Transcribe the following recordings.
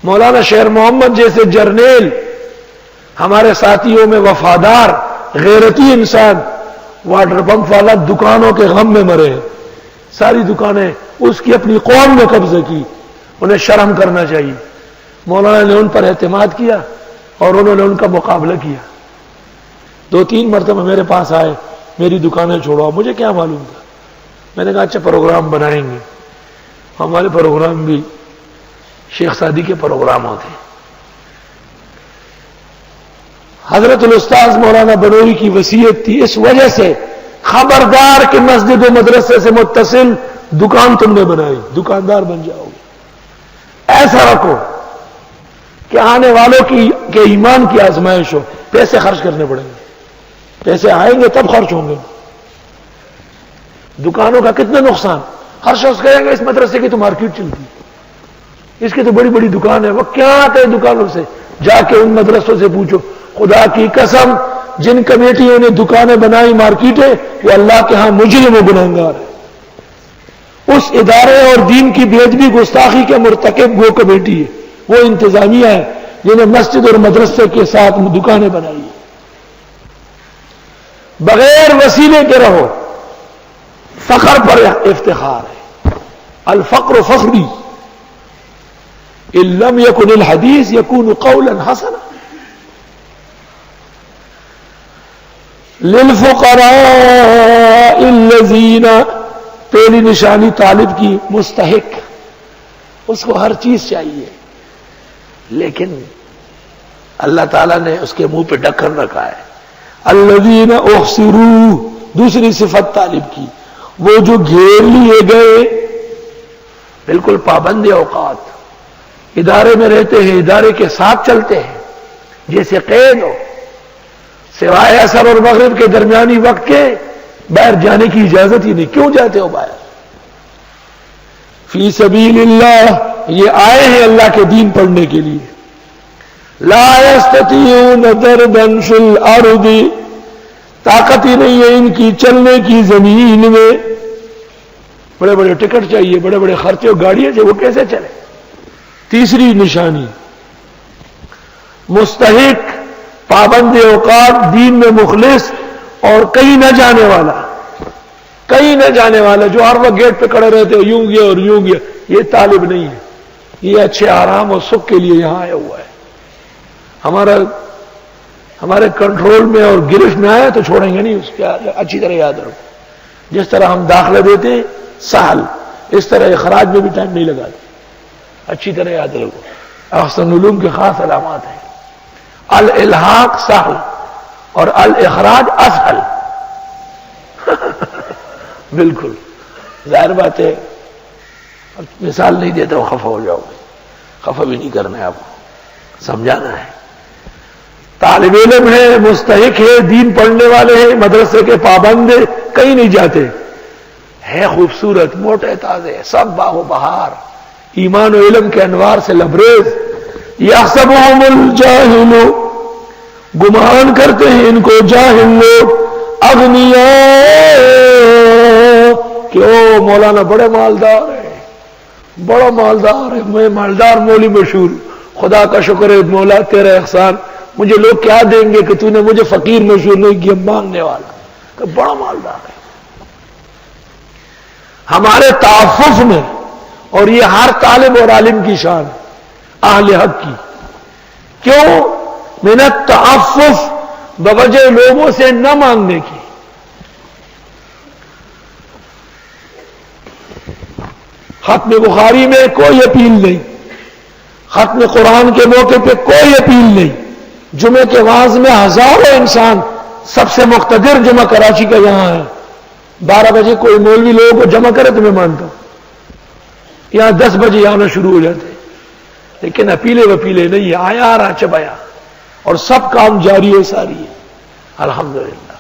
مولانا شیر محمد جیسے جرنیل ہمارے ساتھیوں میں وفادار غیرتی انسان واٹر پمپ والا دکانوں کے غم میں مرے، ساری دکانیں اس کی اپنی قوم نے قبضہ کی، انہیں شرم کرنا چاہیے۔ مولانا نے ان پر اعتماد کیا اور انہوں نے ان کا مقابلہ کیا۔ 2-3 مرتبہ میرے پاس آئے، میری دکانیں چھوڑو، مجھے کیا معلوم تھا۔ میں نے کہا اچھا پروگرام بنائیں گے۔ ہمارے پروگرام بھی شیخ سعدی کے پروگرام ہوتے ہیں۔ حضرت الاستاذ مولانا بنوری کی وصیت تھی، اس وجہ سے خبردار کہ مسجد و مدرسے سے متصل دکان تم نے بنائی، دکاندار بن جاؤ گے۔ ایسا رکھو کہ آنے والوں کے ایمان کی آزمائش ہو، پیسے خرچ کرنے پڑیں گے، پیسے آئیں گے تب خرچ ہوں گے۔ دکانوں کا کتنا نقصان، ہر شخص کہے گا اس مدرسے کی تو مارکیٹ چلتی ہے، اس کی تو بڑی بڑی دکان ہے، وہ کیا آتے ہیں دکانوں سے؟ جا کے ان مدرسوں سے پوچھو، خدا کی قسم جن کمیٹیوں نے دکانیں بنائی مارکیٹیں، وہ اللہ کے ہاں مجرم و گنہگار ہے۔ اس ادارے اور دین کی بے ادبی گستاخی کے مرتکب وہ کمیٹی ہے، وہ انتظامیہ ہے جنہیں مسجد اور مدرسے کے ساتھ دکانیں بنائی ہیں۔ بغیر وسیلے کے رہو، فخر پر افتخار ہے، الفقر فخری، ان لم یکن الحدیث یکون قولا حسنا۔ للفقراء الذین، پہلی نشانی طالب کی مستحق، اس کو ہر چیز چاہیے، لیکن اللہ تعالیٰ نے اس کے منہ پہ ڈھکن رکھا ہے۔ الذین احصروا، دوسری صفت طالب کی، وہ جو گھیر لیے گئے، بالکل پابند اوقات، ادارے میں رہتے ہیں، ادارے کے ساتھ چلتے ہیں، جیسے قید ہو، سوائے عصر اور مغرب کے درمیانی وقت کے باہر جانے کی اجازت ہی نہیں۔ کیوں جاتے ہو باہر؟ فی سبیل اللہ، یہ آئے ہیں اللہ کے دین پڑھنے کے لیے۔ لا یستطیعون ضربا فی الارض، طاقت ہی نہیں ہے ان کی چلنے کی زمین میں، بڑے بڑے ٹکٹ چاہیے، بڑے بڑے خرچے، گاڑیاں چاہیے، وہ کیسے چلے؟ تیسری نشانی مستحق، پابند اوقات، دین میں مخلص، اور کہیں نہ جانے والا، کہیں نہ جانے والا جو ہر وقت گیٹ پہ کھڑے رہتے ہو، یوں گیا اور یوں گیا، یہ طالب نہیں ہے، یہ اچھے آرام اور سکھ کے لیے یہاں آیا ہوا ہے۔ ہمارے کنٹرول میں اور گرفت میں آیا تو چھوڑیں گے نہیں، اس کے اچھی طرح یاد رکھو۔ جس طرح ہم داخلہ دیتے ہیں سہل، اس طرح اخراج میں بھی ٹائم نہیں لگاتے، اچھی طرح یاد رکھو۔ احسن علوم کے خاص علامات ہیں، الالحاق سہل اور الاخراج اسهل۔ بالکل ظاہر بات ہے، مثال نہیں دیتا ہوں خفا ہو جاؤ گے، خفا بھی نہیں کرنا ہے، آپ کو سمجھانا ہے۔ طالب علم ہے، مستحق ہے، دین پڑھنے والے ہیں، مدرسے کے پابند ہیں، کہیں نہیں جاتے، ہے خوبصورت، موٹے تازے، سب باغ و بہار، ایمان و علم کے انوار سے لبریز۔ یحسبهم الجاہل، گمان کرتے ہیں ان کو جاہل لوگ، اغنیاء، کہ او مولانا بڑے مالدار ہے، بڑا مالدار ہے، میں مالدار مولی مشہور، خدا کا شکر ہے مولا تیرا احسان، مجھے لوگ کیا دیں گے کہ تو نے مجھے فقیر مشہور نہیں کیا، مانگنے والا، کہ بڑا مالدار ہے۔ ہمارے تعفف میں، اور یہ ہر طالب اور عالم کی شان ہے، اہل حق کی، کیوں؟ من التعفف، بوجہ لوگوں سے نہ مانگنے کی۔ ختم بخاری میں کوئی اپیل نہیں، ختم قرآن کے موقع پہ کوئی اپیل نہیں، جمعے کے واعظ میں ہزاروں انسان، سب سے مقتدر جمعہ کراچی کا یہاں ہے، 12 بجے کوئی مولوی لوگوں کو جمع کرے تو میں مانتا ہوں، یہاں 10 بجے آنا شروع ہو جاتے ہیں، لیکن اپیلے وپیلے نہیں، آیا رہا چبایا، اور سب کام جاری ہے، ساری ہے، الحمدللہ۔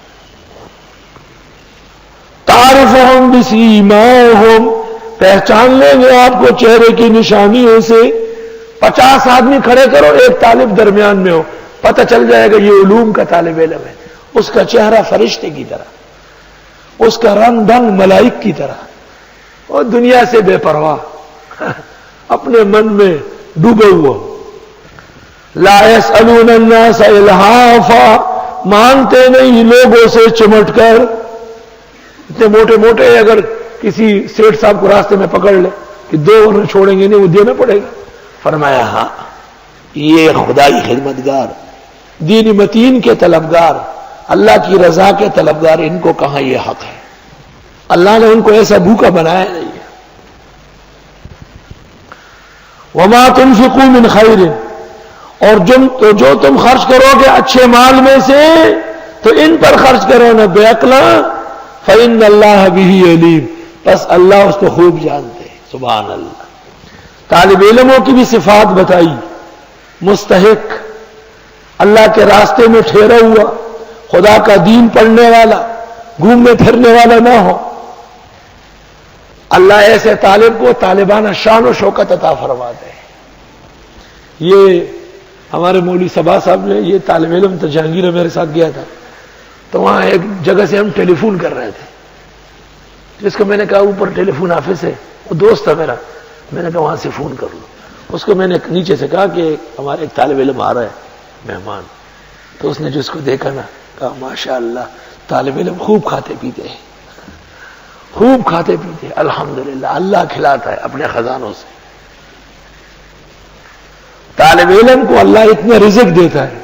تعرفهم بسیماہم، پہچان لیں گے آپ کو چہرے کی نشانیوں سے۔ 50 آدمی کھڑے کرو، ایک طالب درمیان میں ہو، پتہ چل جائے گا یہ علوم کا طالب علم ہے۔ اس کا چہرہ فرشتے کی طرح، اس کا رنگ ڈھنگ ملائک کی طرح، اور دنیا سے بے پرواہ، اپنے من میں ڈوبے ہوا۔ لا يسألون الناس الحافا، مانتے نہیں لوگوں سے چمٹ کر. اتنے موٹے موٹے اگر کسی سیٹھ صاحب کو راستے میں پکڑ لے کہ دو ورنہ چھوڑیں گے نہیں، وہ دینا پڑے گا. فرمایا ہاں یہ خدائی خدمتگار، دین متین کے طلبگار، اللہ کی رضا کے طلبگار، ان کو کہاں یہ حق ہے. اللہ نے ان کو ایسا بھوکا بنایا نہیں ہے. وما تنفقوا من خیر، اور جو تم خرچ کرو گے اچھے مال میں سے تو ان پر خرچ کرو نہ بے عقلا، فإن اللہ بہ علیم، بس اللہ اس کو خوب جانتے ہیں. سبحان اللہ. طالب علموں کی بھی صفات بتائی. مستحق، اللہ کے راستے میں ٹھہرا ہوا، خدا کا دین پڑھنے والا، گھومنے پھرنے والا نہ ہو. اللہ ایسے طالب کو طالبانہ شان و شوکت عطا فرماتے ہیں. یہ ہمارے مولوی صبا صاحب نے، یہ طالب علم تو جہانگیر میرے ساتھ گیا تھا، تو وہاں ایک جگہ سے ہم ٹیلی فون کر رہے تھے. جس کو میں نے کہا اوپر ٹیلی فون آفس ہے، وہ دوست تھا میرا، میں نے کہا وہاں سے فون کر لو. اس کو میں نے نیچے سے کہا کہ ہمارے ایک طالب علم آ رہا ہے مہمان. تو اس نے جس کو دیکھا نا کہا ماشاء اللہ طالب علم خوب کھاتے پیتے ہیں، خوب کھاتے پیتے ہیں، الحمدللہ اللہ کھلاتا ہے اپنے خزانوں سے. طالب علم کو اللہ اتنا رزق دیتا ہے.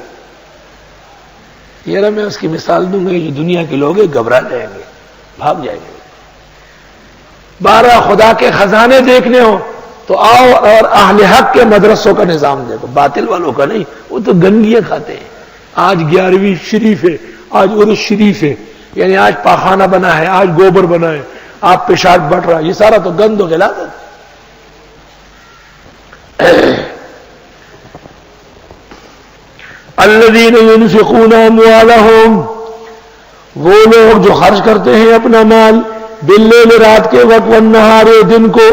یہ نا میں اس کی مثال دوں گا، جو دنیا کے لوگ ہیں گھبرا جائیں گے، بھاگ جائیں گے. 12 خدا کے خزانے دیکھنے ہو تو آؤ اور اہل حق کے مدرسوں کا نظام دیکھو، باطل والوں کا نہیں. وہ تو گندگیاں کھاتے ہیں. آج 11ویں شریف ہے، آج عرس شریف ہے، یعنی آج پاخانہ بنا ہے، آج گوبر بنا ہے، آپ پیشاب بٹ رہا ہے، یہ سارا تو گند و غلاظت. الذین ينفقون اموالهم، وہ لوگ جو خرچ کرتے ہیں اپنا مال، باللیل رات کے وقت، والنہار دن کو،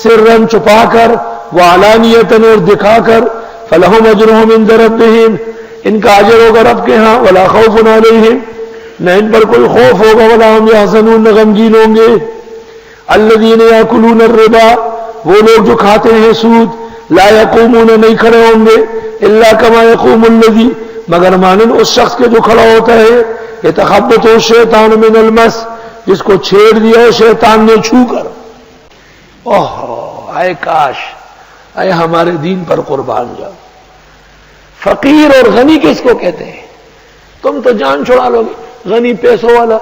سرًا چھپا کر، وعلانیۃً اور دکھا کر، فلہم اجرہم عند ربہم، ان کا اجر ہوگا رب کے ہاں، ولا خوف علیہم، نہ ان پر کوئی خوف ہوگا، ولا ہم یحزنون، نہ غمگین ہوں گے. الذین یاکلون الربا، وہ لوگ جو کھاتے ہیں سود، لا یقومون، نہیں کھڑے ہوں گے، الا کما یقوم الذی، مگر مانند اس شخص کے جو کھڑا ہوتا ہے، یتخبطہ الشیطان من المس، جس کو چھیڑ دیا ہے شیطان نے چھو کر. اوہ اے کاش، اے ہمارے دین پر قربان جاؤ. فقیر اور غنی کس کو کہتے ہیں؟ تم تو جان چھڑا لو گے، غنی پیسوں والا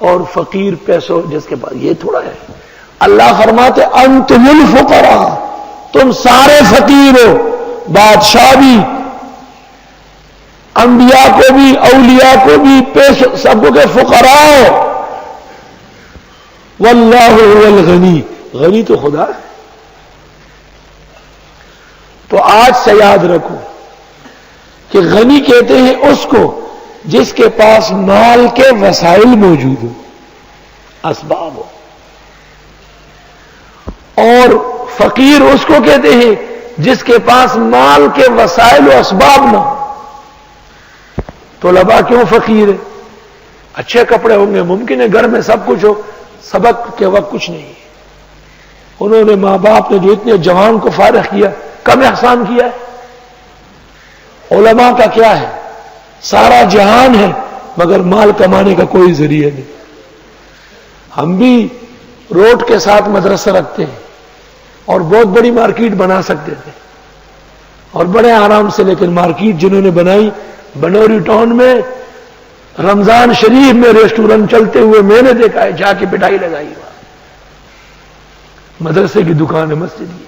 اور فقیر پیسوں جس کے پاس، یہ تھوڑا ہے. اللہ فرماتے انتم الفقراء، تم سارے فقیر ہو، بادشاہ بھی، انبیاء کو بھی، اولیاء کو بھی، پیسوں سب کو کہ فقراء ہو. واللہ هو الغنی، غنی تو خدا ہے. تو آج سے یاد رکھو کہ غنی کہتے ہیں اس کو جس کے پاس مال کے وسائل موجود ہو، اسباب ہو. اور فقیر اس کو کہتے ہیں جس کے پاس مال کے وسائل و اسباب نہ ہو. طلباء کیوں فقیر ہے؟ اچھے کپڑے ہوں گے، ممکن ہے گھر میں سب کچھ ہو، سبق کے وقت کچھ نہیں ہے. انہوں نے ماں باپ نے جو اتنے جوان کو فارغ کیا، کم احسان کیا ہے. علماء کا کیا ہے؟ سارا جہان ہے مگر مال کمانے کا کوئی ذریعہ نہیں. ہم بھی روڈ کے ساتھ مدرسہ رکھتے ہیں اور بہت بڑی مارکیٹ بنا سکتے تھے اور بڑے آرام سے، لیکن مارکیٹ جنہوں نے بنائی بنوری ٹاؤن میں، رمضان شریف میں ریسٹورنٹ چلتے ہوئے میں نے دیکھا ہے، جا کے پٹائی لگائی. مدرسے کی دکان ہے، مسجد کی.